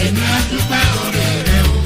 èmi á dúpẹ́ oore rẹ o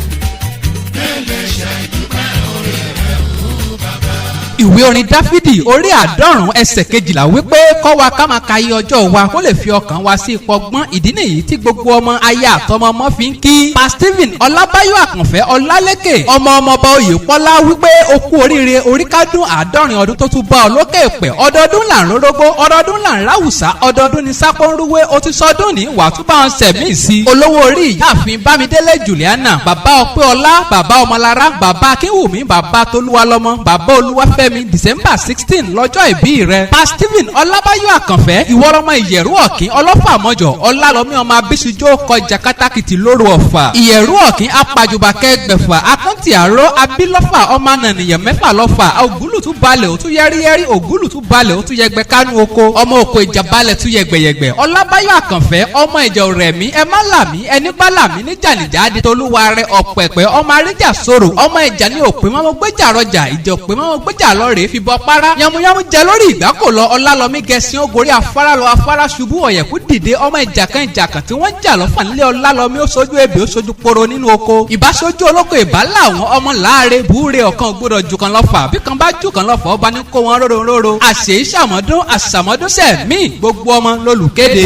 mélèé ṣe dúpẹ́ oore rẹ o bàbá. ìwé orin dáfídì orí 90 ẹsẹ̀ 12 wípé kọ́ wa ká máa ka iye ọjọ́ wa kó lè fi ọkàn wa sí ipò ọgbọ́n. ìdí nìyí tí gbogbo ọmọ aya àtọmọ ọmọ fi ń kí pa Stephen Ọlábáyọ̀ Àkànfẹ́ Ọlálékè ọmọ ọmọọba Oyèpọ́lá wípé o kú oríire oríkádùn 90 ọdún tó tún bá ọ lókè pẹ̀. ọdọọdún là ń rórógbó ọdọọdún là ń ráwùsá ọdọọdún ni sápọ́nrúwé o ti sọdún ní wà tún bá wọn sẹ̀mí sí. olówó orí ìyáàfin Bámidélé Juliana bàbá Ọpẹ́ọlá bàbá Ọmọlára bàbá Akínwùmí bàbá Tolúwalọ́mọ bàbá Olúwafẹ́mi December 16 lọ́jọ́ ìbí rẹ. pa Stephen Ọlábáyọ̀ Àkànfẹ́ ìwọ́rọ́mọ ìyẹ̀rú ọ̀kín ọlọ́fà mọ́jọ ọlálọ́mí ọmọ abísújó kọjá kátàkìtì lóru ọ̀fà ìyẹ̀rú ọ̀kín apàjùbà kẹgbẹ̀fà akọ́ntì àró abílọ́fà ọmọ nànìyàn mẹ́fà lọ́fà ògúlùtú balẹ̀ òtún yẹ́rìyẹ́rì ògúlùtú balẹ̀ òtún yẹgbẹ́ kánú oko ọmọ òkò ìjà balẹ̀ tún yẹgbẹ̀yẹgbẹ̀ Ọlábáyọ̀ Àkànfẹ́ ọmọ ìjà Ọ̀rẹ̀mí ẹ má làmí ẹni bá làmí níjànìjà adé tolúwa rẹ ọ̀pẹ̀pẹ̀ ọmọ aríjà sòrò ọmọ ìjà ní òpin mọ́mọ́ gbéjà rọjà ìjà òpin mọ́mọ́ gbéjà lọ́rẹ̀ẹ́ fi bọ́ para yamuyamu jẹ lórí ìgbákò lọ ọlálọ́mí gẹ̀ẹ́sìn ògòrí afárá lọ afárá ṣubú ọ̀yẹ̀kú dìde ọmọ ìjàkan tí wọ́n jà lọ́fà nílé ọlálọ́mí ó sojú ebè ó sojú poro nínú oko ìbáṣojú olóko ìbá làwọn ọmọ láàrin búure ọ̀kan gbọ́dọ̀ jù kan lọ́fà bí kan bá jù kan lọ́fà ọba ní kó wọn róró àṣèyí ṣàmọ́dún àṣàmọ́dún sẹ́ẹ̀mí gbogbo ọmọ lólùkéde.